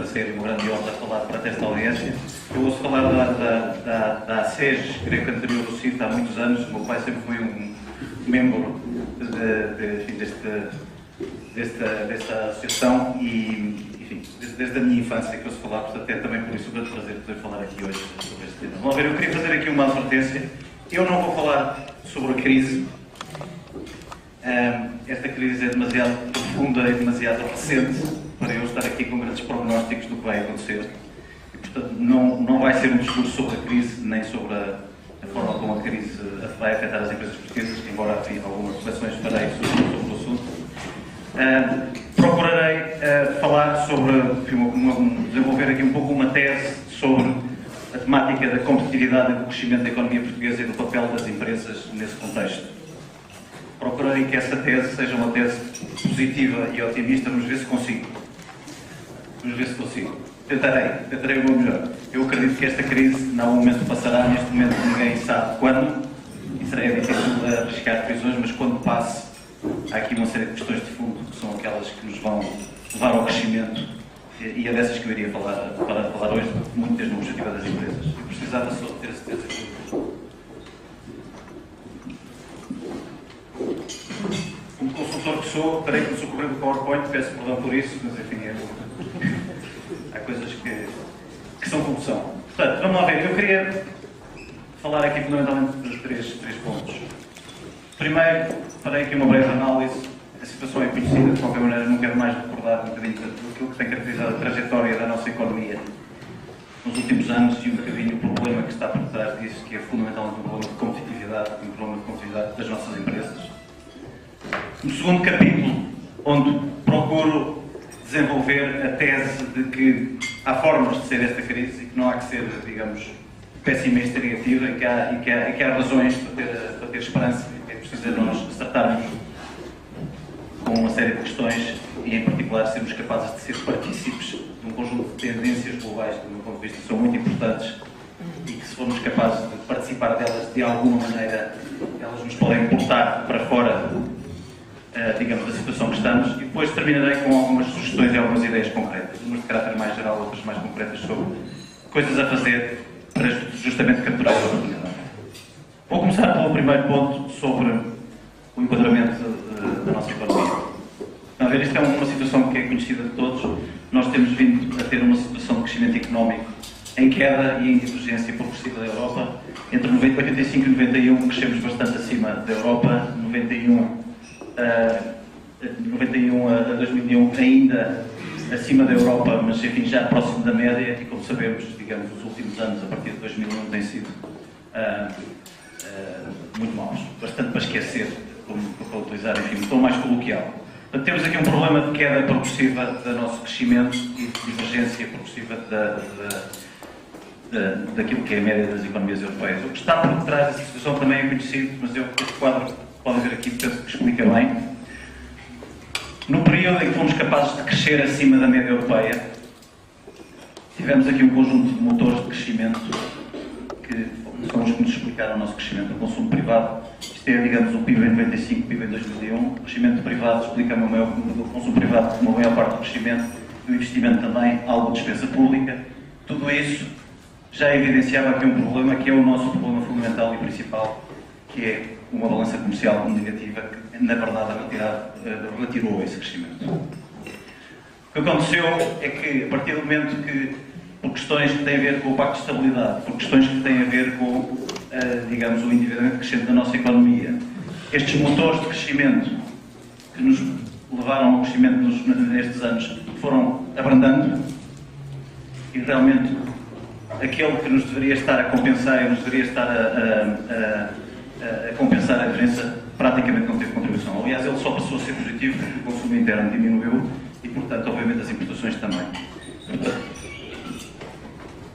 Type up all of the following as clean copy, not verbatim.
prazer e uma grande honra falar para esta audiência. Eu ouço falar da ACES, creio que anterior ao CIT, há muitos anos. O meu pai sempre foi um membro desta associação e, enfim, desde a minha infância que ouço falar, portanto é também por isso um grande prazer poder falar aqui hoje sobre este tema. Vamos ver, eu queria fazer aqui uma advertência. Eu não vou falar sobre a crise. Esta crise é demasiado profunda e demasiado recente para eu estar aqui com grandes prognósticos do que vai acontecer. E, portanto, não vai ser um discurso sobre a crise, nem sobre a forma como a crise vai afetar as empresas portuguesas, embora enfim, algumas reflexões farei sobre o assunto. Procurarei falar sobre, desenvolver aqui um pouco uma tese sobre a temática da competitividade e do crescimento da economia portuguesa e do papel das empresas nesse contexto. Procurarei que essa tese seja uma tese positiva e otimista. Vamos ver se consigo. Tentarei o meu melhor. Eu acredito que esta crise, em algum momento, passará. Neste momento, ninguém sabe quando. E será difícil arriscar previsões, mas quando passe, há aqui uma série de questões de fundo que são aquelas que nos vão levar ao crescimento. E é dessas que eu iria falar hoje, muito desde uma perspectiva das empresas. Eu precisava só ter certeza que... Como consultor que sou, terei que me socorrer do PowerPoint, peço perdão por isso, mas enfim, há coisas que são como são. Portanto, vamos lá ver, eu queria falar aqui fundamentalmente dos três pontos. Primeiro, farei aqui uma breve análise. A situação é conhecida, de qualquer maneira, não quero mais recordar um bocadinho daquilo que tem caracterizado a trajetória da nossa economia nos últimos anos e um bocadinho o problema que está por trás disso, que é fundamentalmente um problema de competitividade das nossas empresas. No segundo capítulo, onde procuro desenvolver a tese de que há formas de ser esta crise e que não há que ser, digamos, pessimista e negativa e que há razões para ter esperança e que é preciso nós acertarmos com uma série de questões e, em particular, sermos capazes de ser partícipes de um conjunto de tendências globais que, do meu ponto de vista, são muito importantes e que, se formos capazes de participar delas de alguma maneira, elas nos podem portar para fora, digamos, da situação que estamos. E depois terminarei com algumas sugestões e algumas ideias concretas, umas de caráter mais geral, outras mais concretas, sobre coisas a fazer para justamente capturar a oportunidade. Vou começar pelo primeiro ponto sobre o enquadramento da nossa economia. A ver, isto é uma situação que é conhecida de todos. Nós temos vindo a ter uma situação de crescimento económico em queda e em divergência progressiva da Europa. Entre 85 e 91 crescemos bastante acima da Europa. 91 a 2001 ainda acima da Europa, mas enfim já próximo da média. E como sabemos, digamos, os últimos anos, a partir de 2001, têm sido muito maus. Bastante para esquecer, para utilizar, enfim, um tom mais coloquial. Portanto, temos aqui um problema de queda progressiva do nosso crescimento e de divergência progressiva daquilo que é a média das economias europeias. O que está por trás dessa situação também é conhecido, mas este quadro, podem ver aqui, penso que explica bem. No período em que fomos capazes de crescer acima da média europeia, tivemos aqui um conjunto de motores de crescimento que são os que nos explicaram o nosso crescimento. O consumo privado, isto é, digamos, o PIB em 95, o PIB em 2001. O crescimento privado explica o consumo privado como a maior parte do crescimento, e o investimento também, algo de despesa pública. Tudo isso já evidenciava aqui um problema que é o nosso problema fundamental e principal, que é uma balança comercial negativa que, na verdade, retirou esse crescimento. O que aconteceu é que, a partir do momento que, por questões que têm a ver com o Pacto de Estabilidade, por questões que têm a ver com, digamos, o endividamento crescente da nossa economia, estes motores de crescimento que nos levaram ao crescimento nestes anos foram abrandando e, realmente, aquele que nos deveria estar a compensar e nos deveria estar a compensar a diferença praticamente não teve contribuição. Aliás, ele só passou a ser positivo porque o consumo interno diminuiu e, portanto, obviamente, as importações também. Portanto,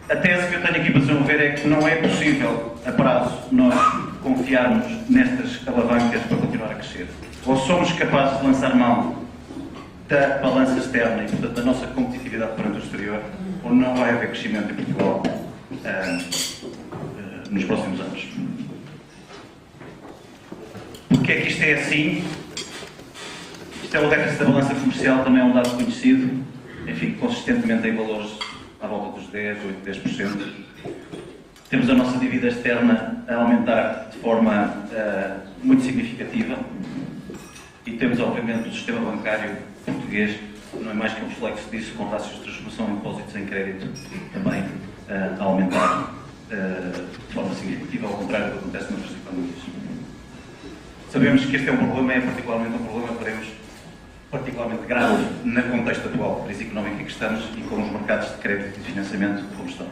a tese que eu tenho aqui para desenvolver é que não é possível, a prazo, nós confiarmos nestas alavancas para continuar a crescer. Ou somos capazes de lançar mão da balança externa e, portanto, da nossa competitividade perante o exterior, ou não vai haver crescimento em Portugal nos próximos anos. Porque é que isto é assim? Isto é o déficit da balança comercial, também é um dado conhecido. enfim, consistentemente em valores à volta dos 10, 8, 10%. Temos a nossa dívida externa a aumentar de forma muito significativa e temos, obviamente, o sistema bancário português, não é mais que um reflexo disso, com taxas de transformação em depósitos em crédito também a aumentar de forma significativa, ao contrário do que acontece noutras economias. Sabemos que este é um problema, é particularmente um problema que veremos particularmente grave no contexto atual de crise económica em que estamos e com os mercados de crédito e de financiamento como estão.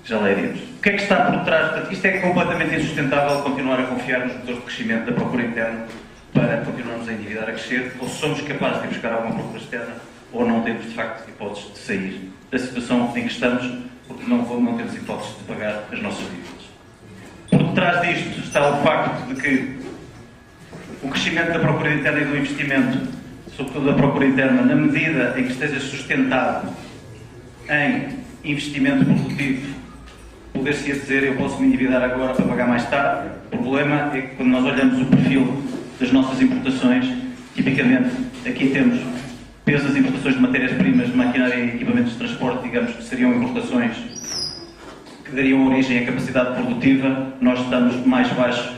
Já lá iremos. O que é que está por trás? Portanto, isto é completamente insustentável continuar a confiar nos motores de crescimento da procura interna para continuarmos a endividar, a crescer, ou se somos capazes de buscar alguma procura externa, ou não temos, de facto, hipóteses de sair da situação em que estamos, porque não temos hipóteses de pagar as nossas dívidas. Por detrás disto está o facto de que o crescimento da procura interna e do investimento, sobretudo da procura interna, na medida em que esteja sustentado em investimento produtivo, poder-se dizer eu posso me endividar agora para pagar mais tarde. O problema é que quando nós olhamos o perfil das nossas importações, tipicamente aqui temos peso das importações de matérias-primas, de maquinária e equipamentos de transporte, digamos que seriam importações que dariam origem à capacidade produtiva. Nós estamos mais baixo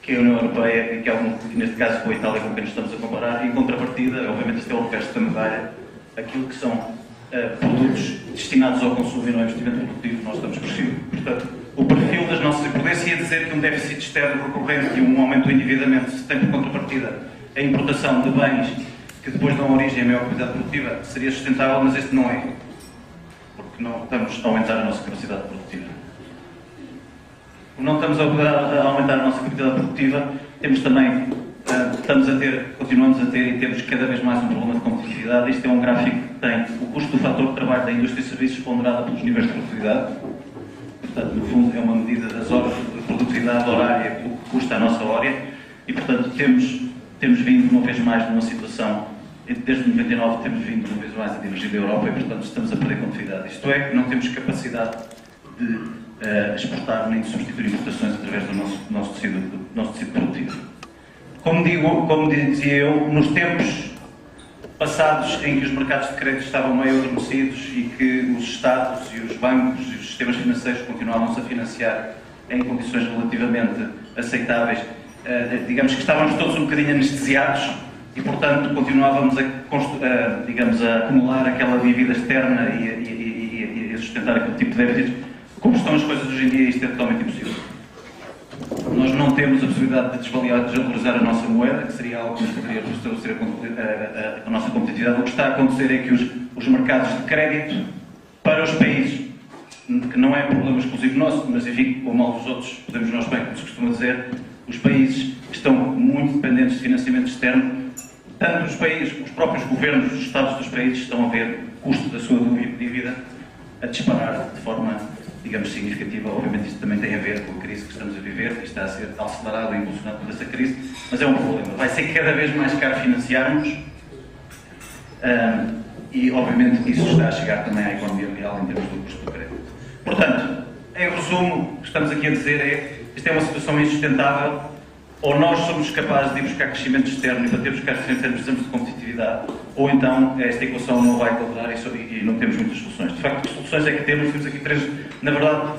que a União Europeia e que neste caso com a Itália com quem nos estamos a comparar, e em contrapartida, obviamente este é o reverso da medalha, aquilo que são produtos destinados ao consumo e não ao investimento produtivo, nós estamos por cima. Portanto, o perfil das nossas empresas ia dizer que um déficit externo recorrente e um aumento do endividamento se tem por contrapartida a importação de bens que depois dão origem à maior capacidade produtiva seria sustentável, mas este não é, porque não estamos a aumentar a nossa capacidade produtiva. Não estamos a aumentar a nossa capacidade produtiva, temos também, continuamos a ter e temos cada vez mais um problema de competitividade. Isto é um gráfico que tem o custo do fator de trabalho da indústria e serviços ponderado pelos níveis de produtividade. Portanto, no fundo, é uma medida das horas de produtividade horária, o que custa a nossa hora, e, portanto, temos vindo uma vez mais numa situação, desde 99 temos vindo uma vez mais a divergir da Europa e, portanto, estamos a perder competitividade. Isto é, não temos capacidade de exportar nem de substituir importações através do nosso tecido produtivo. Como dizia eu, nos tempos passados em que os mercados de crédito estavam meio adormecidos e que os Estados e os bancos e os sistemas financeiros continuavam-se a financiar em condições relativamente aceitáveis, digamos que estávamos todos um bocadinho anestesiados e, portanto, continuávamos a acumular aquela dívida externa e a sustentar aquele tipo de débitos. Como estão as coisas hoje em dia, isto é totalmente impossível. Nós não temos a possibilidade de desvalorizar a nossa moeda, que seria algo que nos poderia restabelecer a nossa competitividade. O que está a acontecer é que os mercados de crédito para os países, que não é problema exclusivo nosso, mas enfim, como alguns outros, podemos nós bem, como se costuma dizer, os países estão muito dependentes de financiamento externo. Tanto os países, os próprios governos, os Estados dos países estão a ver o custo da sua dívida a disparar de forma, digamos, significativa. Obviamente isto também tem a ver com a crise que estamos a viver e está a ser acelerado e impulsionado por essa crise, mas é um problema. Vai ser cada vez mais caro financiarmos e, obviamente, isso está a chegar também à economia real em termos do custo do crédito. Portanto, em resumo, o que estamos aqui a dizer é que isto é uma situação insustentável. Ou nós somos capazes de ir buscar crescimento externo e para ter buscar crescimento externo precisamos de competitividade, ou então esta equação não vai quadrar e não temos muitas soluções. De facto, que soluções é que temos? Temos aqui três. Na verdade,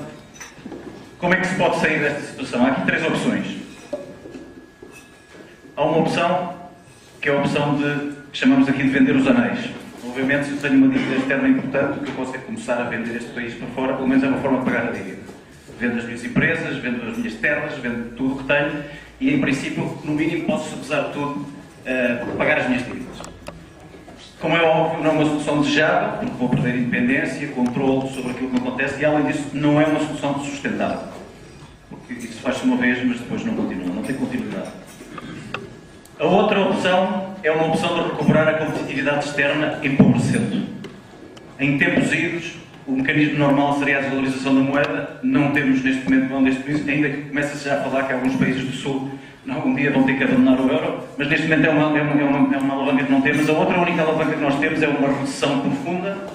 como é que se pode sair desta situação? Há aqui três opções. Há uma opção, que é a opção que chamamos aqui de vender os anéis. Obviamente, se eu tenho uma dívida externa importante, o que eu posso é começar a vender este país para fora, pelo menos é uma forma de pagar a dívida. Vendo as minhas empresas, vendo as minhas terras, vendo tudo o que tenho, e, em princípio, no mínimo, posso, apesar de tudo, pagar as minhas dívidas. Como é óbvio, não é uma solução desejável, porque vou perder independência, controle sobre aquilo que me acontece, e, além disso, não é uma solução sustentável. Porque isso faz-se uma vez, mas depois não continua, não tem continuidade. A outra opção é uma opção de recuperar a competitividade externa empobrecendo. Em tempos idos, o mecanismo normal seria a desvalorização da moeda. Não temos neste momento neste país, ainda que começa-se já a falar que alguns países do Sul um dia vão ter que abandonar o euro, mas neste momento é uma alavanca que não temos. A única alavanca que nós temos é uma recessão profunda,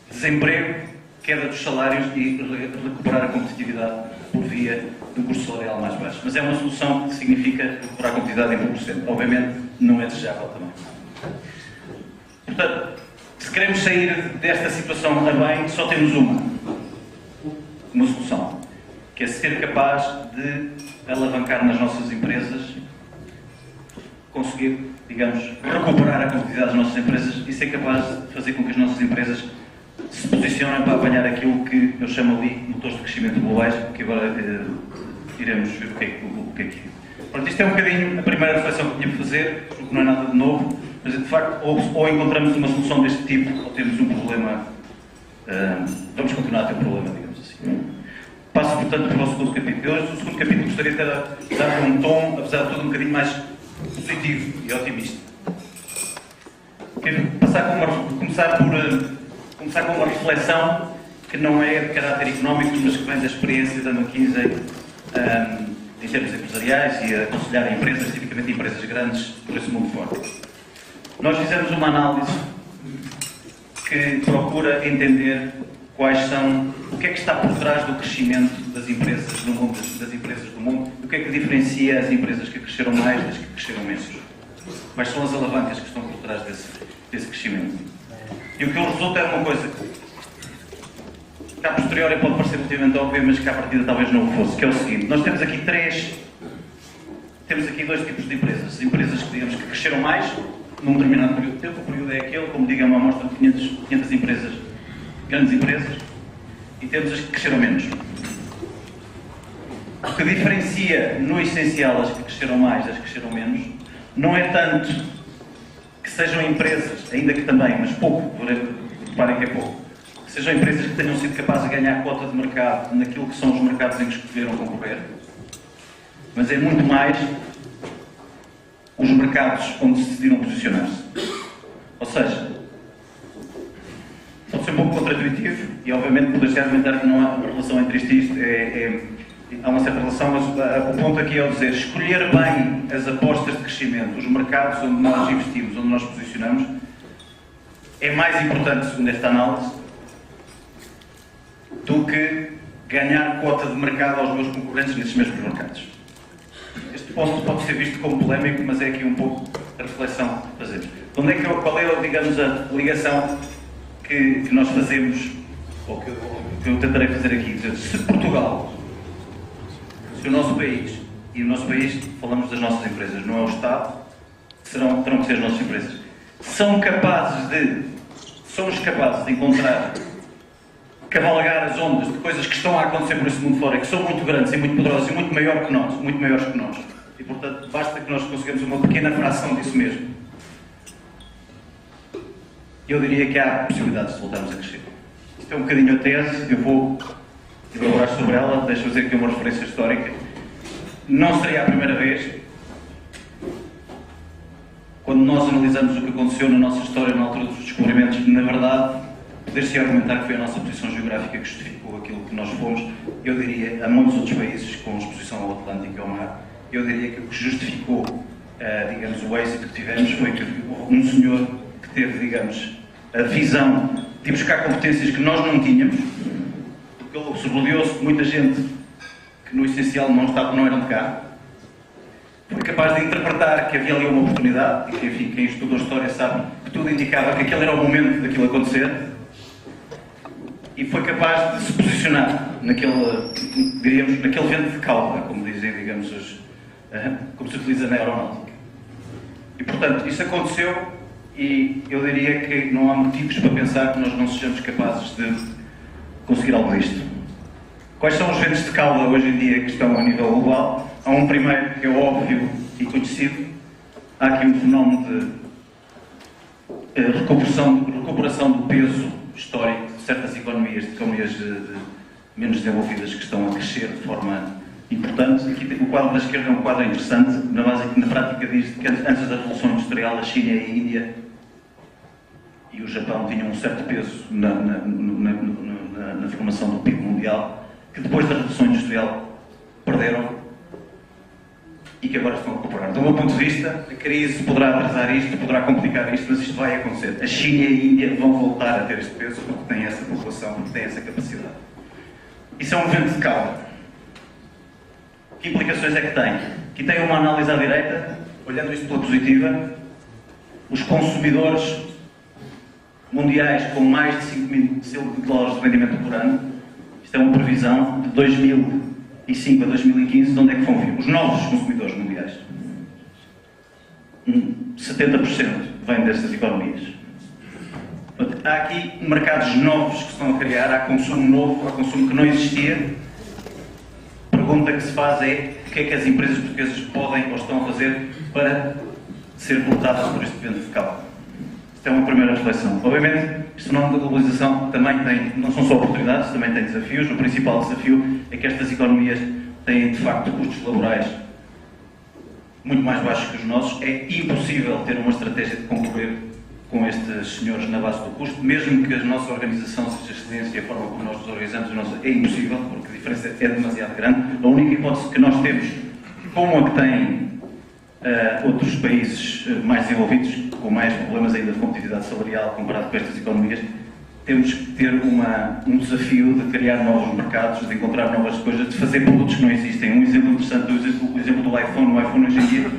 desemprego, queda dos salários e recuperar a competitividade por via do custo salarial mais baixo. Mas é uma solução que significa recuperar a competitividade em 1%. Obviamente não é desejável também. Portanto, queremos sair desta situação a bem, só temos uma solução, que é ser capaz de alavancar nas nossas empresas, conseguir, digamos, recuperar a competitividade das nossas empresas e ser capaz de fazer com que as nossas empresas se posicionem para apanhar aquilo que eu chamo ali motores de crescimento globais, que agora iremos ver o que é que é. Pronto, isto é um bocadinho a primeira reflexão que tinha que fazer, porque não é nada de novo, mas de facto ou encontramos uma solução deste tipo ou temos um problema, vamos continuar a ter um problema, digamos assim. Passo, portanto, para o segundo capítulo. Hoje, o segundo capítulo, gostaria de dar um tom, apesar de tudo, um bocadinho mais positivo e otimista. Quero começar com uma reflexão que não é de caráter económico, mas que vem da experiência da McKinsey em termos empresariais e a aconselhar empresas, tipicamente empresas grandes, por esse mundo fora. Nós fizemos uma análise que procura entender o que é que está por trás do crescimento das empresas no mundo, das empresas do mundo, o que é que diferencia as empresas que cresceram mais das que cresceram menos. Quais são as alavancas que estão por trás desse crescimento. E o que resulta é uma coisa que, a posteriori, pode parecer relativamente óbvia, mas que à partida talvez não o fosse, que é o seguinte: nós temos aqui dois tipos de empresas. As empresas que, digamos, que cresceram mais num determinado período de tempo. O período é aquele, como diga uma amostra de 500 empresas, grandes empresas, e temos as que cresceram menos. O que diferencia, no essencial, as que cresceram mais das que cresceram menos, não é tanto que sejam empresas, ainda que também, mas pouco, reparem que é pouco, que sejam empresas que tenham sido capazes de ganhar cota de mercado naquilo que são os mercados em que escolheram concorrer, mas é muito mais os mercados onde se decidiram posicionar-se. Ou seja, pode ser um pouco contraintuitivo e, obviamente, poder-se argumentar que não há uma relação entre isto e isto. Há uma certa relação, mas o ponto aqui é o dizer, escolher bem as apostas de crescimento, os mercados onde nós investimos, onde nós posicionamos, é mais importante, segundo esta análise, do que ganhar cota de mercado aos meus concorrentes nesses mesmos mercados. Este ponto pode ser visto como polémico, mas é aqui um pouco a reflexão que fazemos. Qual é, digamos, a ligação que nós fazemos, ou que eu tentarei fazer aqui? Se Portugal, se o nosso país, e o nosso país, falamos das nossas empresas, não é o Estado, terão que ser as nossas empresas, somos capazes de encontrar, cavalgar as ondas de coisas que estão a acontecer por esse mundo fora, que são muito grandes e muito poderosas e muito maiores que nós. E, portanto, basta que nós consigamos uma pequena fração disso mesmo. Eu diria que há possibilidades de voltarmos a crescer. Isto é um bocadinho a tese, eu vou elaborar sobre ela, deixa-me fazer aqui uma referência histórica. Não seria a primeira vez, quando nós analisamos o que aconteceu na nossa história na altura dos descobrimentos, na verdade, poder-se argumentar que foi a nossa posição geográfica que justificou aquilo que nós fomos. Eu diria, a muitos outros países com exposição ao Atlântico e ao mar, eu diria que o que justificou, digamos, o êxito que tivemos foi que um senhor que teve, digamos, a visão de buscar competências que nós não tínhamos, porque ele se rodeou-se de muita gente que no essencial não eram de cá, foi capaz de interpretar que havia ali uma oportunidade, e que, enfim, quem estudou a história sabe que tudo indicava que aquele era o momento daquilo acontecer, e foi capaz de se posicionar naquele vento de cauda, como dizem, digamos, como se utiliza na aeronáutica. E, portanto, isso aconteceu, e eu diria que não há motivos para pensar que nós não sejamos capazes de conseguir algo disto. Quais são os ventos de cauda hoje em dia que estão a nível global? Há um primeiro que é óbvio e conhecido. Há aqui um fenómeno de recuperação do peso histórico de certas economias menos desenvolvidas que estão a crescer de forma importante. Aqui o quadro da esquerda é um quadro interessante. Na prática diz que antes da Revolução Industrial a China e a Índia e o Japão tinham um certo peso na formação do PIB mundial, que depois da Revolução Industrial perderam e que agora estão a recuperar. Do meu ponto de vista, a crise poderá atrasar isto, poderá complicar isto, mas isto vai acontecer. A China e a Índia vão voltar a ter este peso porque têm essa população, porque têm essa capacidade. Isso é um vento de cauda. Que implicações é que tem? Aqui tem uma análise à direita, olhando isto pela positiva, os consumidores mundiais com mais de 5 mil dólares de rendimento por ano. Isto é uma previsão de 2005 a 2015, de onde é que vão vir os novos consumidores mundiais. 70% vem destas economias. Há aqui mercados novos que se estão a criar, há consumo novo, há consumo que não existia. A pergunta que se faz é o que é que as empresas portuguesas podem ou estão a fazer para ser cotadas por este vento fiscal. Isto é uma primeira reflexão. Obviamente, este fenómeno da globalização também tem, não são só oportunidades, também tem desafios. O principal desafio é que estas economias têm, de facto, custos laborais muito mais baixos que os nossos. É impossível ter uma estratégia de concorrer com estes senhores na base do custo, mesmo que a nossa organização seja excelente e a forma como nós nos organizamos, é impossível, porque a diferença é demasiado grande. A única hipótese que nós temos, como a que têm outros países mais desenvolvidos, com mais problemas ainda de competitividade salarial comparado com estas economias, temos que ter um desafio de criar novos mercados, de encontrar novas coisas, de fazer produtos que não existem. Um exemplo interessante, o exemplo do iPhone. O iPhone hoje em dia,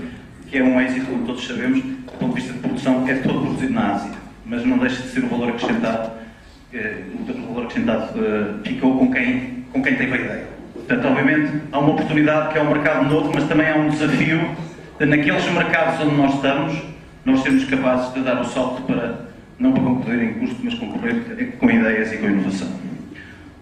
que é um êxito, como todos sabemos, do ponto de vista de produção, é todo produzido na Ásia, mas não deixa de ser o valor acrescentado, ficou com quem teve a ideia. Portanto, obviamente, há uma oportunidade que é um mercado novo, mas também há um desafio de, naqueles mercados onde nós estamos, nós sermos capazes de dar o salto para, não para concorrer em custo, mas concorrer com ideias e com inovação.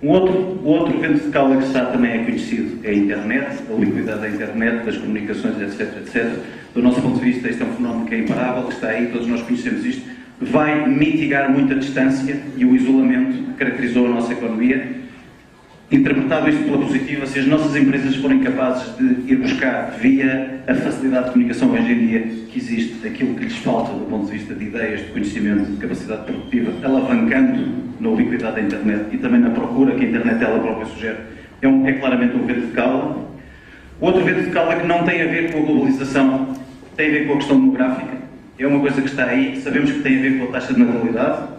O outro vento de cauda que está também é conhecido é a internet, a ubiquidade da internet, das comunicações, etc, etc. Do nosso ponto de vista, este é um fenómeno que é imparável, que está aí, todos nós conhecemos isto, vai mitigar muito a distância e o isolamento que caracterizou a nossa economia. Interpretado isto pela positiva, se as nossas empresas forem capazes de ir buscar, via a facilidade de comunicação hoje em dia que existe, aquilo que lhes falta do ponto de vista de ideias, de conhecimento, de capacidade produtiva, alavancando na ubiquidade da internet e também na procura que a internet ela própria sugere, é claramente um vento de cauda. O outro vento de cauda que não tem a ver com a globalização, tem a ver com a questão demográfica. É uma coisa que está aí, sabemos que tem a ver com a taxa de natalidade,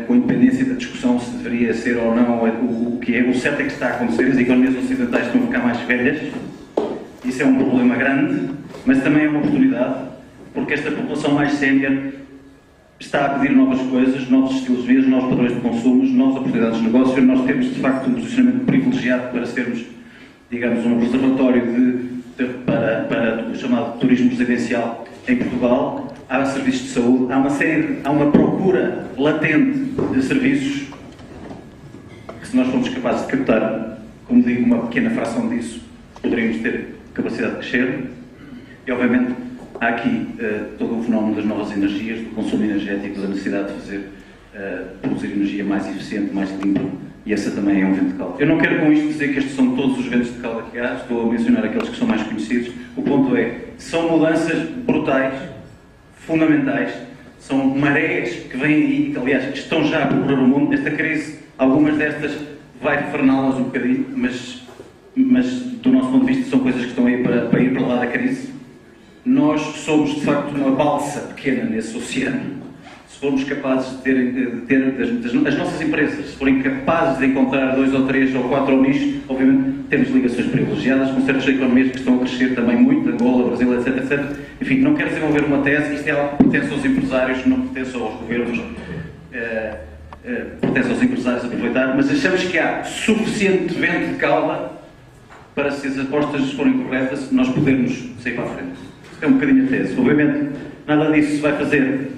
com independência da discussão se deveria ser ou não o que é. O certo é que está a acontecer, as economias ocidentais estão a ficar mais velhas, isso é um problema grande, mas também é uma oportunidade, porque esta população mais sénior está a pedir novas coisas, novos estilos de vida, novos padrões de consumo, novas oportunidades de negócio. Nós temos, de facto, um posicionamento privilegiado para sermos, digamos, um reservatório para o chamado turismo residencial em Portugal. Há serviços de saúde, há uma procura latente de serviços que, se nós formos capazes de captar, como digo, uma pequena fração disso, poderíamos ter capacidade de crescer. E, obviamente, há aqui todo o fenómeno das novas energias, do consumo energético, da necessidade de produzir energia mais eficiente, mais limpa, e essa também é um vento de cauda. Eu não quero com isto dizer que estes são todos os ventos de cauda que há, estou a mencionar aqueles que são mais conhecidos. O ponto é, são mudanças brutais, fundamentais, são marés que vêm aí, que aliás estão já a percorrer o mundo. Esta crise, algumas destas vai frená-las um bocadinho, mas do nosso ponto de vista são coisas que estão aí para ir para lá da crise. Nós somos de facto uma balsa pequena nesse oceano. Se formos capazes de ter as nossas empresas, se forem capazes de encontrar 2 ou 3 ou 4 nichos, obviamente temos ligações privilegiadas com certas economias que estão a crescer também muito, Angola, Brasil, etc, etc. Enfim, não quero desenvolver uma tese, isto é algo que pertence aos empresários, não pertence aos governos, pertence aos empresários aproveitar, mas achamos que há suficiente vento de cauda para, se as apostas forem corretas, nós podermos sair para a frente. Isto é um bocadinho a tese. Obviamente, nada disso se vai fazer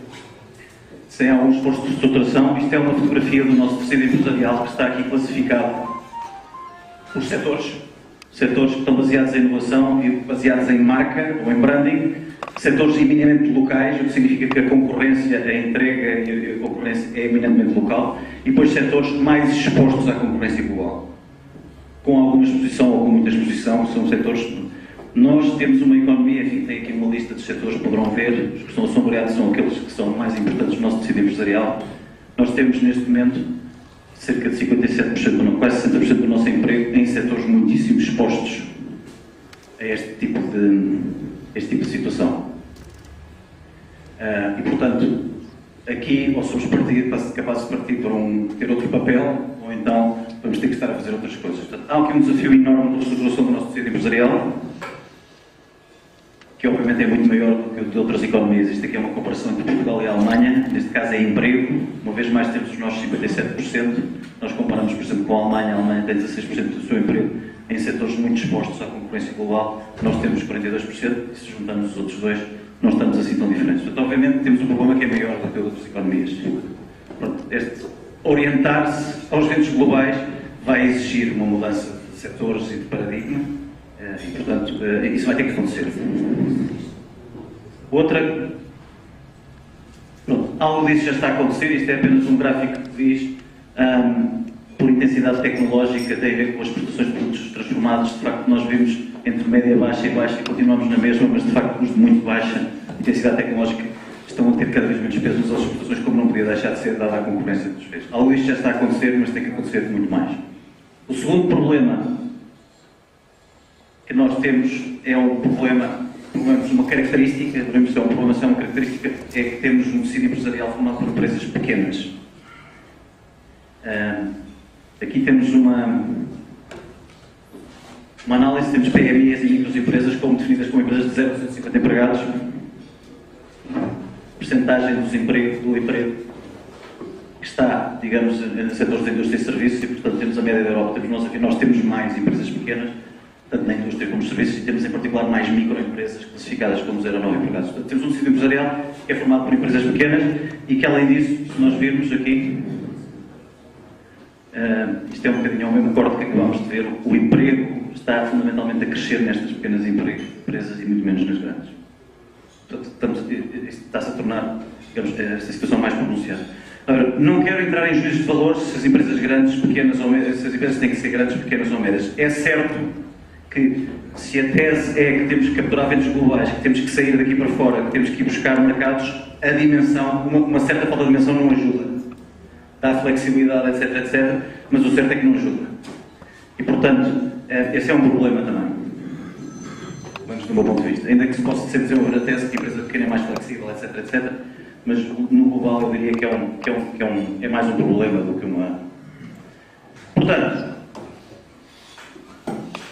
sem algum esforço de estruturação. Isto é uma fotografia do nosso tecido empresarial que está aqui classificado por setores que estão baseados em inovação e baseados em marca ou em branding, setores eminentemente locais, o que significa que a concorrência, a entrega e a concorrência é eminentemente local, e depois setores mais expostos à concorrência global, com alguma exposição ou com muita exposição. São setores. Nós temos uma economia, enfim, tem aqui uma lista de setores, poderão ver, os que estão assombreados são aqueles que são mais importantes no nosso tecido empresarial. Nós temos neste momento cerca de 57%, quase 60% do nosso emprego em setores muitíssimo expostos a este tipo de situação. E portanto, aqui ou somos capazes de partir para ter outro papel, ou então vamos ter que estar a fazer outras coisas. Portanto, há aqui um desafio enorme de reestruturação do nosso tecido empresarial, que obviamente obviamente é muito maior do que o de outras economias. Isto aqui é uma comparação entre Portugal e a Alemanha, neste caso é emprego, uma vez mais temos os nossos 57%, nós comparamos, por exemplo, com a Alemanha tem 16% do seu emprego em setores muito expostos à concorrência global, nós temos 42%, e se juntamos os outros dois, não estamos assim tão diferentes. Portanto, obviamente, temos um problema que é maior do que outras economias. Pronto, este orientar-se aos ventos globais vai exigir uma mudança de setores e de paradigma, e, portanto, isso vai ter que acontecer. Outra, pronto, algo disso já está a acontecer, isto é apenas um gráfico que diz, por intensidade tecnológica, tem a ver com as exportações de produtos transformados. De facto, nós vimos entre média baixa e baixa e continuamos na mesma, mas de facto, os de muito baixa intensidade tecnológica estão a ter cada vez menos peso nas exportações, como não podia deixar de ser, dada a concorrência dos preços. Algo disto já está a acontecer, mas tem que acontecer muito mais. O segundo problema que nós temos é um problema, uma característica, devemos dizer um problema, se é uma característica, é que temos um tecido empresarial formado por empresas pequenas. Aqui temos uma análise, temos PMEs e microempresas como definidas como empresas de 0 a 250 empregados, percentagem do emprego que está, digamos, em setores da indústria e serviços, e portanto temos a média da Europa. Nós temos mais empresas pequenas, tanto na indústria como nos serviços, e temos em particular mais microempresas classificadas como 0 a 9 empregados. Portanto, temos um tecido empresarial que é formado por empresas pequenas e que, além disso, se nós virmos aqui, isto é um bocadinho ao mesmo corte que acabámos de ver, o emprego está fundamentalmente a crescer nestas pequenas empresas e muito menos nas grandes. Portanto, isto está-se a tornar, digamos, esta situação mais pronunciada. Agora, não quero entrar em juízos de valores se as empresas grandes, pequenas ou médias, se as empresas têm que ser grandes, pequenas ou médias. É certo que se a tese é que temos que capturar ventos globais, que temos que sair daqui para fora, que temos que ir buscar mercados, a dimensão, uma certa falta de dimensão não ajuda. Dá flexibilidade, etc, etc, mas o certo é que não ajuda. E, portanto, esse é um problema também. Pelo menos do meu ponto de vista. Ainda que se possa sempre desenvolver a tese que a empresa pequena é mais flexível, etc, etc, mas no global eu diria que é mais um problema do que uma... Portanto,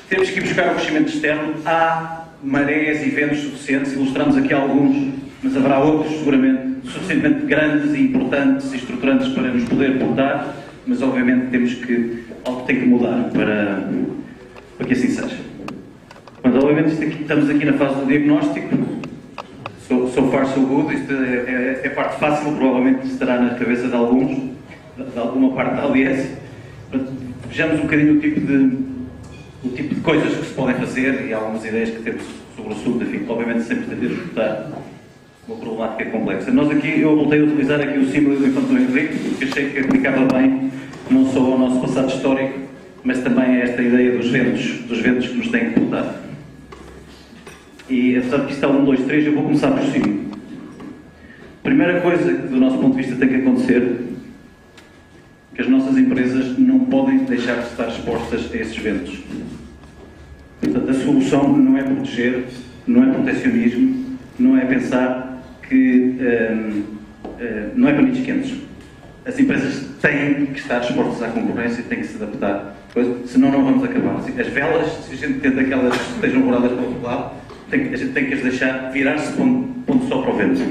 temos que ir buscar o crescimento externo. Há marés e ventos suficientes, ilustramos aqui alguns, mas haverá outros, seguramente, suficientemente grandes e importantes e estruturantes para nos poder portar, mas obviamente algo tem que mudar para que assim seja. Mas obviamente estamos aqui na fase do diagnóstico, so far so good, isto é a parte fácil, provavelmente estará na cabeça de alguns, de alguma parte da audiência. Vejamos um bocadinho o tipo de coisas que se podem fazer e algumas ideias que temos sobre o assunto, enfim, obviamente sempre tentar escutar uma problemática complexa. Eu voltei a utilizar aqui o símbolo do Infante Henrique, porque achei que aplicava bem não só ao nosso passado histórico, mas também a esta ideia dos ventos que nos têm que botar. E apesar de que isto está 1, 2, 3, eu vou começar por cima. A primeira coisa que do nosso ponto de vista tem que acontecer é que as nossas empresas não podem deixar de estar expostas a esses ventos. Portanto, a solução não é proteger, não é protecionismo, não é pensar que não é panitos quentes. As empresas têm que estar expostas à concorrência, têm que se adaptar, senão não vamos acabar. As velas, se a gente tenta que elas estejam viradas para o outro lado, a gente tem que as deixar virar-se pondo só para o vento.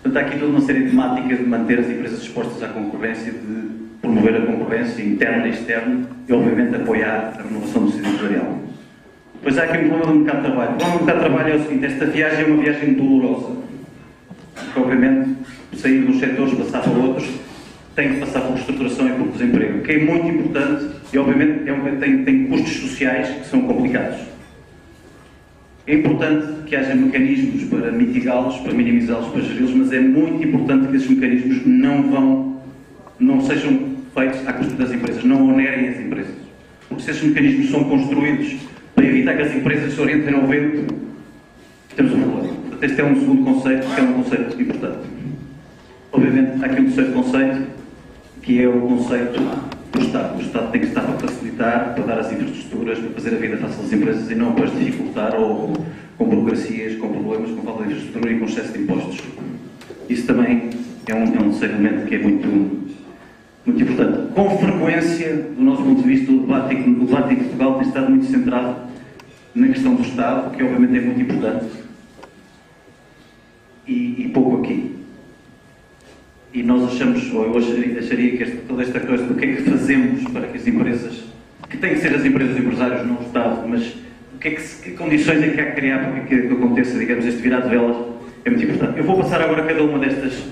Portanto, há aqui toda uma série de temáticas de manter as empresas expostas à concorrência, de promover a concorrência interna e externa e, obviamente, apoiar a renovação do tecido empresarial. Depois há aqui um problema do mercado de trabalho. O problema do mercado de trabalho é o seguinte: esta viagem é uma viagem dolorosa. Porque, obviamente, sair de uns setores, passar para outros, tem que passar por reestruturação e por desemprego, que é muito importante e, obviamente, tem custos sociais que são complicados. É importante que haja mecanismos para mitigá-los, para minimizá-los, para geri-los, mas é muito importante que esses mecanismos não sejam feitos à custa das empresas, não onerem as empresas. Porque se esses mecanismos são construídos para evitar que as empresas se orientem ao vento, temos um problema. Portanto, este é um segundo conceito, que é um conceito importante. Obviamente, há aqui um terceiro conceito, que é o conceito do Estado. O Estado tem que estar para facilitar, para dar as infraestruturas, para fazer a vida fácil às empresas e não para as dificultar ou com burocracias, com problemas, com falta de infraestrutura e com excesso de impostos. Isso também é um terceiro elemento que é muito importante. Com frequência, do nosso ponto de vista, o debate em Portugal tem estado muito centrado na questão do Estado, que obviamente é muito importante, e pouco aqui. E nós achamos, ou eu acharia que toda esta coisa do que é que fazemos para que as empresas, que têm que ser as empresas e empresários, não o Estado, mas que condições é que há que criar para que aconteça, digamos, este virar de velas, é muito importante. Eu vou passar agora cada uma destes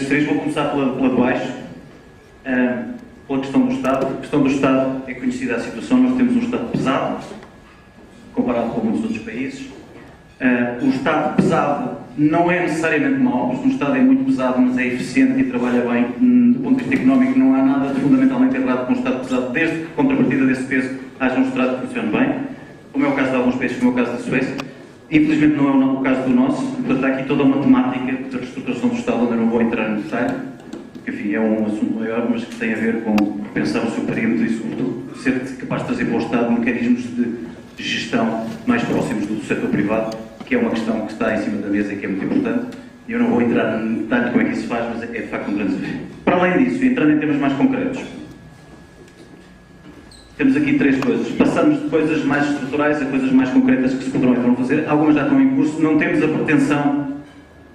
três, vou começar pela de baixo, pela questão do Estado. A questão do Estado é conhecida a situação, nós temos um Estado pesado, comparado com muitos outros países. O Estado pesado não é necessariamente mau, porque um Estado é muito pesado, mas é eficiente e trabalha bem. Do ponto de vista económico, não há nada de fundamentalmente errado com um Estado pesado, desde que a contrapartida desse peso haja um Estado que funcione bem, como é o caso de alguns países, como é o caso da Suécia. Infelizmente não é o caso do nosso, portanto há aqui toda uma temática de reestruturação do Estado, onde eu não vou entrar no detalhe, porque enfim, é um assunto maior, mas que tem a ver com repensar o seu perímetro e, sobretudo, ser capaz de trazer para o Estado mecanismos de gestão mais próximos do setor privado, que é uma questão que está em cima da mesa e que é muito importante. Eu não vou entrar no detalhe de como é que isso se faz, mas é de facto um grande desafio. Para além disso, entrando em temas mais concretos, temos aqui três coisas. Passamos de coisas mais estruturais a coisas mais concretas que se poderão e vão fazer. Algumas já estão em curso. Não temos a pretensão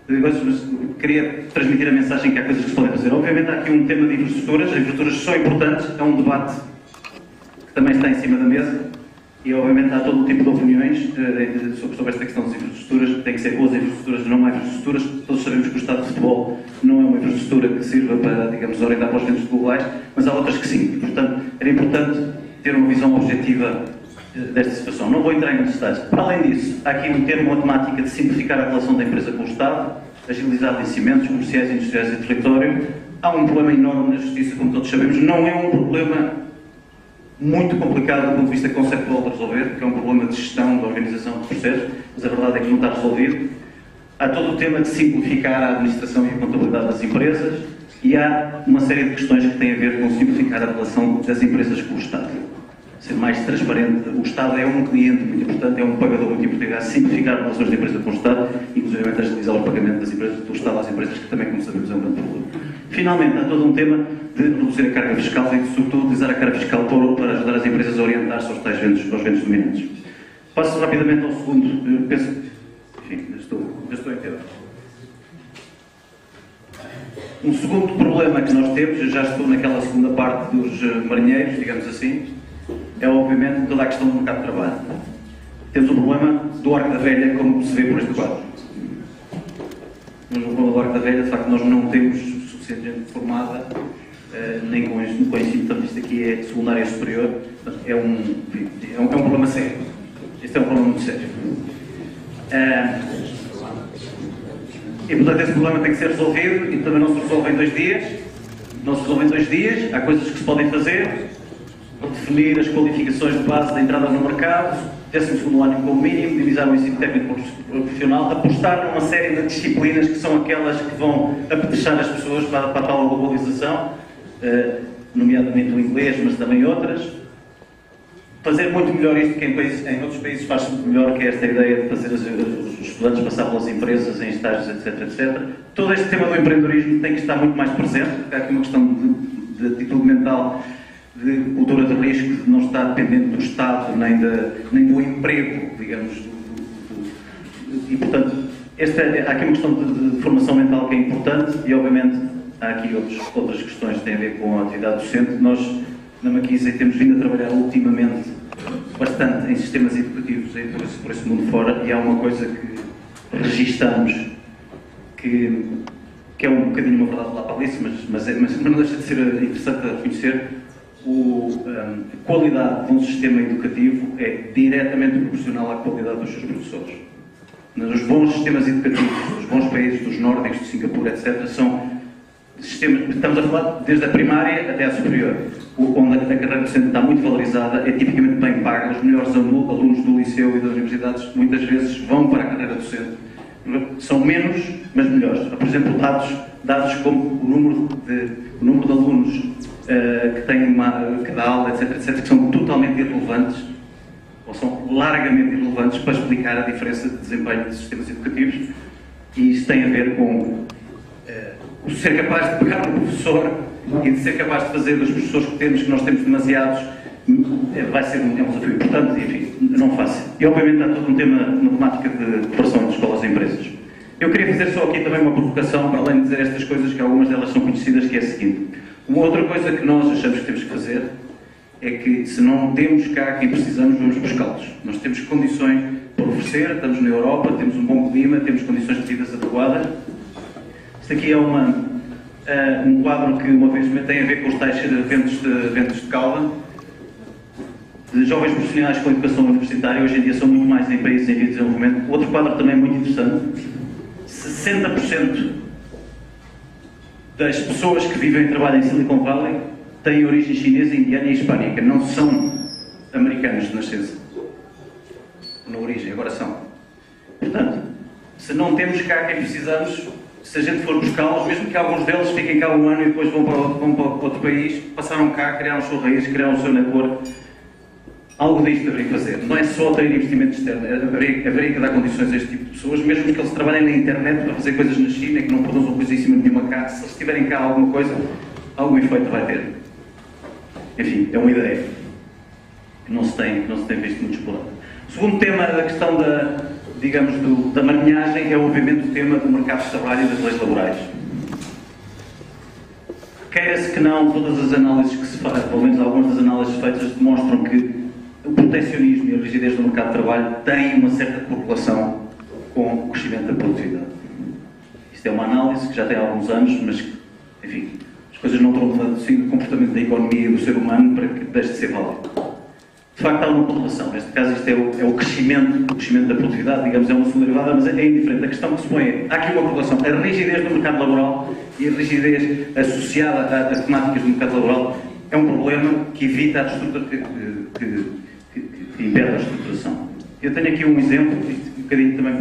de coisas, mas queria transmitir a mensagem que há coisas que se podem fazer. Obviamente há aqui um tema de infraestruturas. As infraestruturas são importantes. É um debate que também está em cima da mesa. E obviamente há todo o tipo de opiniões sobre esta questão das infraestruturas. Tem que ser boas infraestruturas, não há infraestruturas. Todos sabemos que o estado de futebol não é uma infraestrutura que sirva para, digamos, orientar para os ventos globais, mas há outras que sim. Portanto, era importante ter uma visão objetiva desta situação. Não vou entrar em detalhes. Para além disso, há aqui um termo, uma temática de simplificar a relação da empresa com o Estado, agilizar licenciamentos comerciais, industriais e território. Há um problema enorme na justiça, como todos sabemos. Não é um problema muito complicado do ponto de vista conceptual de resolver, porque é um problema de gestão, de organização de processos, mas a verdade é que não está resolvido. Há todo o tema de simplificar a administração e a contabilidade das empresas e há uma série de questões que têm a ver com simplificar a relação das empresas com o Estado. Ser mais transparente. O Estado é um cliente muito importante, é um pagador muito importante. Há simplificar as relações da empresa com o Estado, inclusive agilizar o pagamento das empresas do Estado às empresas, que também, como sabemos, é um grande problema. Finalmente, há todo um tema de reduzir a carga fiscal e, sobretudo, utilizar a carga fiscal para ajudar as empresas a orientar-se aos tais ventos dominantes. Passo rapidamente ao segundo. Penso, enfim, já estou a entender. Um segundo problema que nós temos, eu já estou naquela segunda parte dos marinheiros, digamos assim, é obviamente toda a questão do mercado de trabalho. Temos o problema do Arco da Velha, como se vê por este quadro. Mas o problema do Arco da Velha, de facto, nós não temos suficiente gente formada, nem com ensino, portanto, isto aqui é secundária superior, portanto, é um problema sério. Este é um problema muito sério. E, portanto, esse problema tem que ser resolvido e também não se resolve em 2 dias. Não se resolve em 2 dias, há coisas que se podem fazer, definir as qualificações de base da entrada no mercado, 12º ano como mínimo, divisar o ensino técnico profissional, apostar numa série de disciplinas que são aquelas que vão apetechar as pessoas para a tal globalização, nomeadamente o inglês, mas também outras. Fazer muito melhor isto que em outros países faz-se muito melhor, que é esta ideia de fazer os estudantes passar pelas empresas em estágios, etc, etc. Todo este tema do empreendedorismo tem que estar muito mais presente, porque há aqui uma questão de atitude mental, de cultura de risco, de não estar dependente do Estado, nem do emprego, digamos. E, portanto, há aqui uma questão de formação mental que é importante e, obviamente, há aqui outras questões que têm a ver com a atividade docente. Nós, na McKinsey, temos vindo a trabalhar ultimamente bastante em sistemas educativos por esse mundo fora e há uma coisa que registamos que é um bocadinho uma verdade lá para Alice, mas não deixa de ser interessante a reconhecer. A qualidade de um sistema educativo é diretamente proporcional à qualidade dos seus professores. Os bons sistemas educativos dos bons países, dos nórdicos, de Singapura, etc., são sistemas, estamos a falar desde a primária até à superior, onde a carreira docente está muito valorizada, é tipicamente bem paga. Os melhores alunos do liceu e das universidades muitas vezes vão para a carreira docente. São menos, mas melhores. Por exemplo, dados como o número de alunos que dá aula, etc, etc, que são totalmente irrelevantes, ou são largamente irrelevantes para explicar a diferença de desempenho dos sistemas educativos, e isso tem a ver com o ser capaz de pegar um professor e de ser capaz de fazer dos professores que nós temos demasiados, vai ser um desafio importante e, enfim, não fácil. E, obviamente, há todo um tema na temática de cooperação entre escolas e empresas. Eu queria fazer só aqui também uma provocação, para além de dizer estas coisas, que algumas delas são conhecidas, que é a seguinte. Uma outra coisa que nós achamos que temos que fazer é que, se não temos cá quem precisamos, vamos buscá-los. Nós temos condições para oferecer, estamos na Europa, temos um bom clima, temos condições de vida adequadas. Isto aqui é um quadro que uma vez tem a ver com os tais ventos de cauda, de jovens profissionais com educação universitária. Hoje em dia são muito mais em países em via de desenvolvimento. Outro quadro também muito interessante: 60% das pessoas que vivem e trabalham em Silicon Valley têm origem chinesa, indiana e hispânica. Não são americanos de nascença. Na origem, agora são. Portanto, se não temos cá quem precisamos, se a gente for buscá-los, mesmo que alguns deles fiquem cá um ano e depois vão para outro país, passaram cá, criaram as suas raízes, criaram o seu network, algo disto haveria que fazer. Não é só ter investimento externo, haveria que dar condições a este tipo de pessoas, mesmo que eles trabalhem na internet para fazer coisas na China e que não produzam coisíssima nenhuma cá. Se eles tiverem cá alguma coisa, algum efeito vai ter. Enfim, é uma ideia que não se tem visto muito explorada. O segundo tema da questão da marinhagem é, obviamente, o tema do mercado de trabalho e das leis laborais. Queira-se que não, todas as análises que se fazem, pelo menos algumas das análises feitas, demonstram que o protecionismo e a rigidez do mercado de trabalho têm uma certa correlação com o crescimento da produtividade. Isto é uma análise que já tem alguns anos, mas, enfim, as coisas não estão mudando assim o comportamento da economia e do ser humano para que deixe de ser válido. De facto, há uma correlação. Neste caso, isto é o crescimento da produtividade, digamos, é uma segunda derivada, mas é indiferente. A questão que se põe é: há aqui uma correlação. A rigidez do mercado laboral e a rigidez associada às temáticas do mercado laboral é um problema que evita que impede a estruturação. Eu tenho aqui um exemplo, um bocadinho também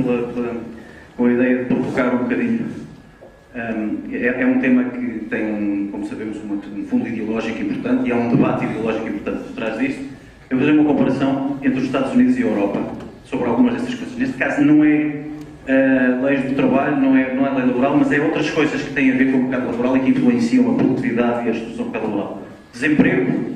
com a ideia de provocar um bocadinho. É um tema que tem, como sabemos, um fundo ideológico importante, e há um debate ideológico importante por trás disto. Eu vou fazer uma comparação entre os Estados Unidos e a Europa sobre algumas dessas coisas. Neste caso não é leis do trabalho, não é lei laboral, mas é outras coisas que têm a ver com o mercado laboral e que influenciam a produtividade e a estrutura do mercado laboral. Desemprego,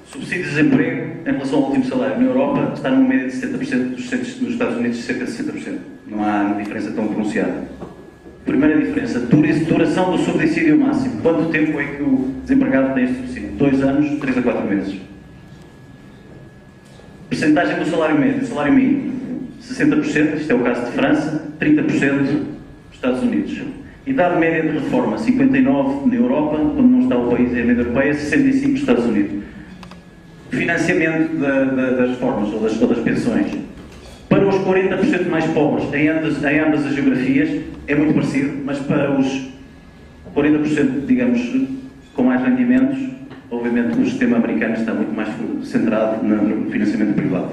subsídio de desemprego em relação ao último salário. Na Europa está numa média de 70%, nos Estados Unidos cerca de 60%. Não há uma diferença tão pronunciada. Primeira diferença: duração do subsídio máximo. Quanto tempo é que o desempregado tem este subsídio? 2 anos, 3 a 4 meses. Percentagem do salário médio, salário mínimo: 60%, isto é o caso de França, 30% dos Estados Unidos. Idade média de reforma: 59 na Europa, quando não está o país, é a média europeia, 65 nos Estados Unidos. Financiamento das reformas ou das pensões: para os 40% mais pobres em ambas as geografias é muito parecido, mas para os 40%, digamos, com mais rendimentos, obviamente o sistema americano está muito mais centrado no financiamento privado.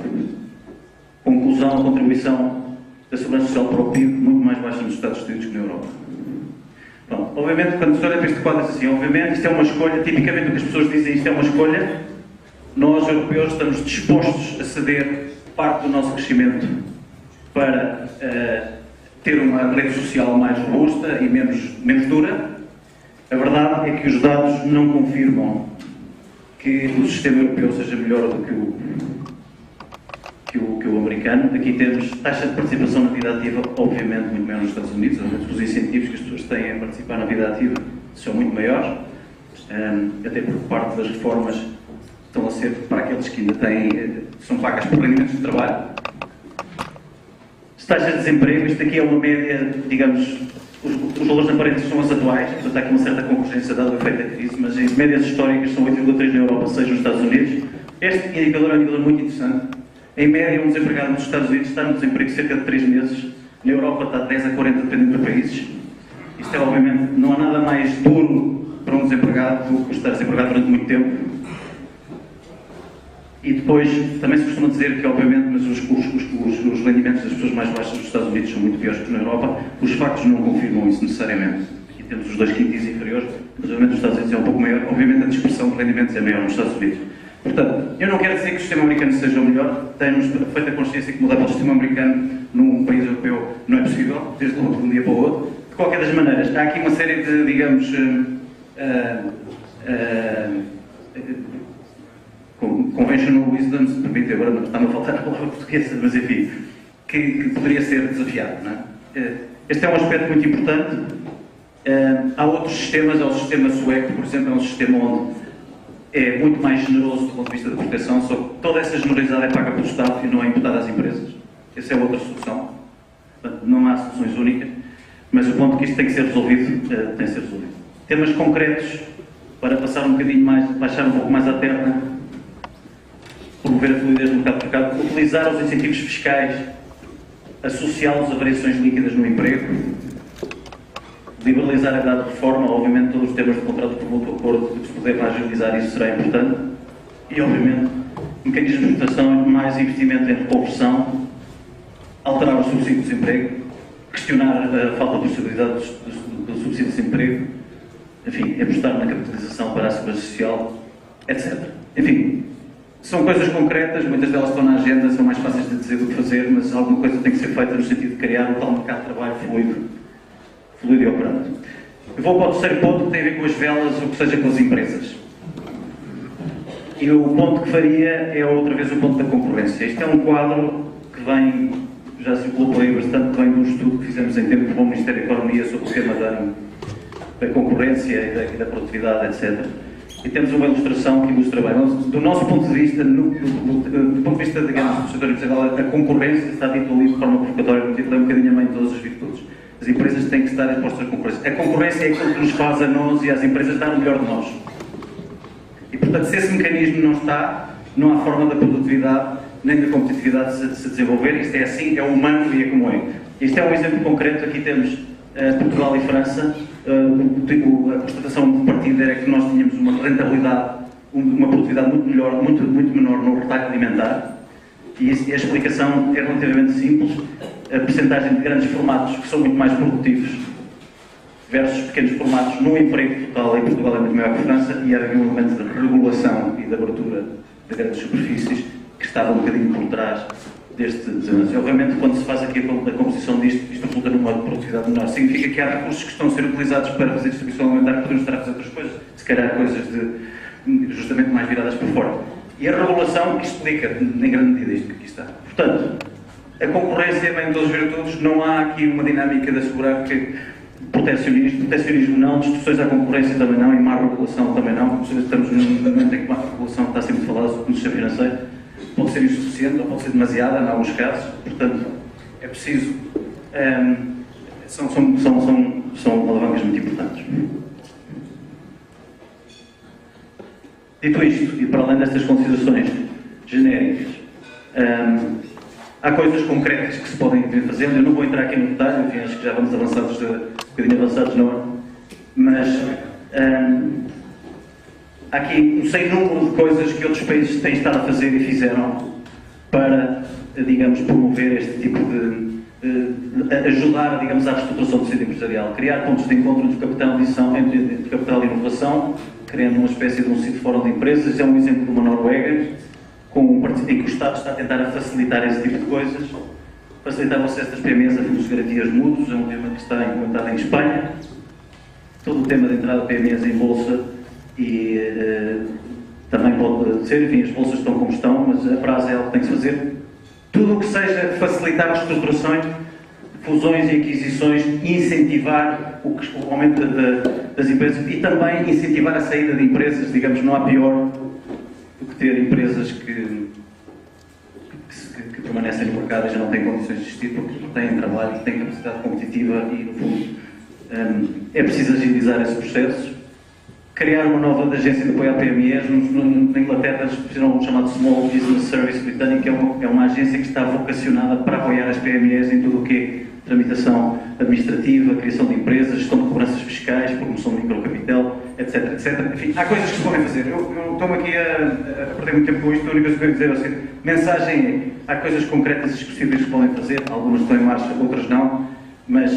Conclusão: a contribuição da Segurança Social para o PIB muito mais baixa nos Estados Unidos que na Europa. Pronto, obviamente, quando se olha para este quadro, assim, obviamente isto é uma escolha, tipicamente o que as pessoas dizem, isto é uma escolha. Nós, europeus, estamos dispostos a ceder parte do nosso crescimento para ter uma rede social mais robusta e menos dura. A verdade é que os dados não confirmam que o sistema europeu seja melhor do que o americano. Aqui temos taxa de participação na vida ativa, obviamente, muito maior nos Estados Unidos. Os incentivos que as pessoas têm a participar na vida ativa são muito maiores, até porque parte das reformas estão a ser para aqueles que ainda são pagas por rendimentos de trabalho. Taxas de desemprego: isto aqui é uma média, digamos, os valores aparentes são os atuais, portanto há aqui uma certa convergência dado o efeito da crise, mas em médias históricas são 8,3 na Europa, 6 nos Estados Unidos. Este indicador é um indicador muito interessante. Em média, um desempregado nos Estados Unidos está no desemprego cerca de 3 meses, na Europa está de 10 a 40, dependendo dos países. Isto é, obviamente, não há nada mais duro para um desempregado do que estar desempregado durante muito tempo. E depois, também se costuma dizer que, obviamente, mas os rendimentos das pessoas mais baixas dos Estados Unidos são muito piores que na Europa. Os factos não confirmam isso necessariamente. Aqui temos os 2 quintis inferiores, mas obviamente nos Estados Unidos é um pouco maior. Obviamente a dispersão de rendimentos é maior nos Estados Unidos. Portanto, eu não quero dizer que o sistema americano seja o melhor. Temos feita a consciência que mudar para o sistema americano num país europeu não é possível, desde logo de um dia para o outro. De qualquer das maneiras, há aqui uma série de, digamos, conventional wisdom, se permite, agora está-me a faltar a palavra portuguesa, mas enfim, que poderia ser desafiado. Não é? Este é um aspecto muito importante. Há outros sistemas, há o sistema sueco, por exemplo, é um sistema onde é muito mais generoso do ponto de vista da proteção, só que toda essa generosidade é paga pelo Estado e não é imputada às empresas. Essa é outra solução. Portanto, não há soluções únicas, mas o ponto que isto tem que ser resolvido, tem que ser resolvido. Temas concretos, para passar um bocadinho mais, baixar um pouco mais à terra, promover a fluidez do mercado de mercado, utilizar os incentivos fiscais, associá-los a variações líquidas no emprego, liberalizar a idade de reforma, obviamente todos os temas de contrato por mútuo acordo, que se puder agilizar isso será importante, e obviamente mecanismos de proteção, mais investimento em reconversão, alterar o subsídio de desemprego, questionar a falta de possibilidade do subsídio de desemprego, enfim, apostar na capitalização para a segurança social, etc. Enfim, são coisas concretas, muitas delas estão na agenda, são mais fáceis de dizer do que fazer, mas alguma coisa tem que ser feita no sentido de criar um tal mercado de trabalho fluido e operante. Eu vou para o terceiro ponto, que tem a ver com as velas, ou que seja com as empresas. E o ponto que faria é outra vez o ponto da concorrência. Isto é um quadro que vem, já circulou por aí bastante, vem de um estudo que fizemos em tempo com o Ministério da Economia sobre o tema da concorrência e da produtividade, etc. E temos uma ilustração que ilustra bem. Do nosso ponto de vista, do ponto de vista, digamos, do setor empresarial, a concorrência está dito ali de forma provocatória, é um bocadinho a mãe de todas as virtudes. As empresas têm que estar expostas à concorrência. A concorrência é aquilo que nos faz a nós e às empresas dar o melhor de nós. E, portanto, se esse mecanismo não está, não há forma da produtividade nem da competitividade se desenvolver. Isto é assim, é humano e é como é. Isto é um exemplo concreto. Aqui temos Portugal e França. A constatação de partida era que nós tínhamos uma rentabilidade, uma produtividade muito melhor, muito menor no retalho alimentar. E a explicação é relativamente simples. A percentagem de grandes formatos que são muito mais produtivos versus pequenos formatos no emprego total em Portugal é muito maior que a França, e havia um elemento de regulação e de abertura de grandes superfícies que estava um bocadinho por trás deste desenvolvimento. Obviamente, quando se faz aqui a composição disto, isto resulta numa produtividade menor. Significa que há recursos que estão a ser utilizados para fazer distribuição alimentar que podemos estar a fazer outras coisas, se calhar coisas justamente mais viradas para fora. E a regulação que explica, em grande medida, isto que aqui está. Portanto, a concorrência vem de duas virtudes, não há aqui uma dinâmica de assegurar que protecionismo não, distorções à concorrência também não, e má regulação também não. Estamos num momento em que má regulação está sempre falada no sistema financeiro, pode ser insuficiente ou pode ser demasiada em alguns casos, portanto é preciso, são alavancas muito importantes. Dito isto, e para além destas considerações genéricas, há coisas concretas que se podem vir fazendo. Eu não vou entrar aqui no detalhe, enfim, acho que já vamos avançados, um bocadinho avançados na hora, mas há aqui um sem número de coisas que outros países têm estado a fazer e fizeram para, digamos, promover este tipo de ajudar, digamos, à reestruturação do tecido empresarial, criar pontos de encontro entre capital e inovação, criando uma espécie de um sítio fórum de empresas. É um exemplo de uma Noruega, em que o Estado está a tentar facilitar esse tipo de coisas, facilitar o acesso das PMEs a fundos de garantias mútuos. É um tema que está implementado em Espanha. Todo o tema de entrada de PMEs em bolsa e também pode ser, enfim, as bolsas estão como estão, mas a frase é algo que tem que se fazer. Tudo o que seja facilitar reestruturações, fusões e aquisições, incentivar o aumento das empresas e também incentivar a saída de empresas. Digamos, não há pior do que ter empresas que permanecem no mercado e já não têm condições de existir porque não têm trabalho, têm capacidade competitiva e, no fundo, é preciso agilizar esses processos. Criar uma nova agência de apoio à PMEs. Na Inglaterra eles fizeram um chamado Small Business Service britânico, que é uma agência que está vocacionada para apoiar as PMEs em tudo o que é tramitação administrativa, criação de empresas, gestão de cobranças fiscais, promoção de microcapital, etc, etc. Enfim, há coisas que se podem fazer. Eu estou-me aqui a perder muito tempo com isto. A única coisa que eu quero dizer é assim, mensagem é, há coisas concretas e possíveis que podem fazer, algumas estão em marcha, outras não, mas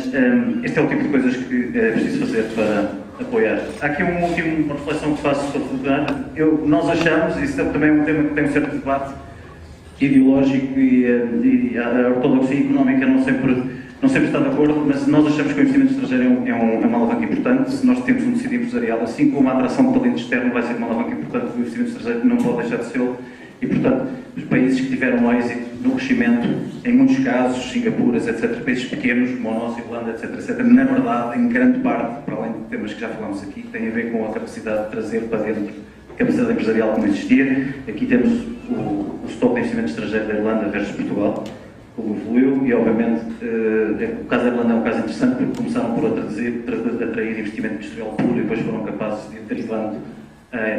este é o tipo de coisas que é preciso fazer para apoiar. Há aqui uma última reflexão que faço para terminar. Nós achamos, e isso também é um tema que tem um certo debate ideológico e a ortodoxia económica não sempre está de acordo, mas nós achamos que o investimento estrangeiro é uma alavanca importante. Se nós temos um tecido empresarial, assim como a atração de talento externo vai ser uma alavanca importante, o investimento estrangeiro não pode deixar de ser. E, portanto, os países que tiveram êxito no crescimento, em muitos casos, Singapuras, etc., países pequenos, como o nosso, Irlanda, etc., na verdade, em grande parte, para além de temas que já falamos aqui, tem a ver com a capacidade de trazer para dentro a capacidade empresarial que não existia. Aqui temos o estoque de investimento estrangeiro da Irlanda versus Portugal, como evoluiu, e obviamente o caso da Irlanda é um caso interessante porque começaram por atrair investimento industrial puro e depois foram capazes de ir derivando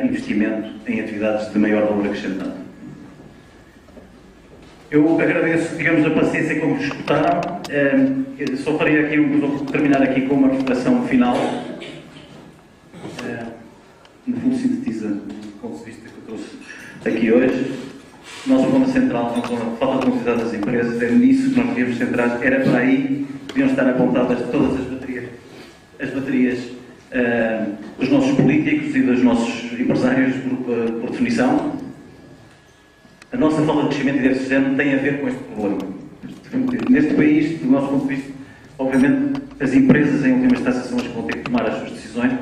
investimento em atividades de maior valor acrescentado. Eu agradeço, digamos, a paciência com que escutaram. Só faria aqui, vou terminar aqui com uma reflexão final. No fundo, sintetiza o ponto de vista que eu trouxe aqui hoje. O nosso problema central é a falta de publicidade das empresas, é nisso que nós devíamos centrar, era para aí que deviam estar apontadas todas as baterias dos nossos políticos e dos nossos empresários, por definição. A nossa falta de crescimento e desenvolvimento tem a ver com este problema. Neste país, do nosso ponto de vista, obviamente, as empresas, em última instância, são as que vão ter que tomar as suas decisões,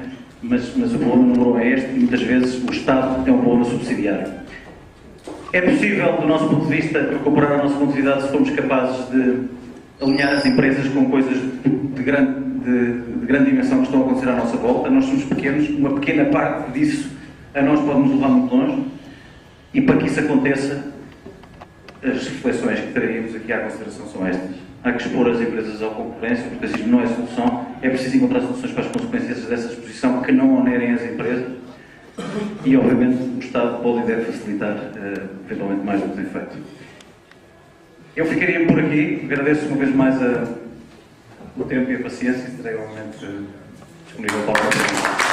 mas o problema número 1 é este, e muitas vezes o Estado é um problema subsidiário. É possível, do nosso ponto de vista, recuperar a nossa competitividade se formos capazes de alinhar as empresas com coisas de grande dimensão que estão a acontecer à nossa volta. Nós somos pequenos, uma pequena parte disso a nós pode nos levar muito longe, e para que isso aconteça, as reflexões que traríamos aqui à consideração são estas. Há que expor as empresas à concorrência, porque assim não é solução, é preciso encontrar soluções para as consequências dessa exposição que não onerem as empresas. E, obviamente, o Estado pode e deve facilitar, eventualmente, mais do que tem feito. Eu ficaria por aqui. Agradeço uma vez mais o tempo e a paciência e estarei, obviamente, disponível para o próximo.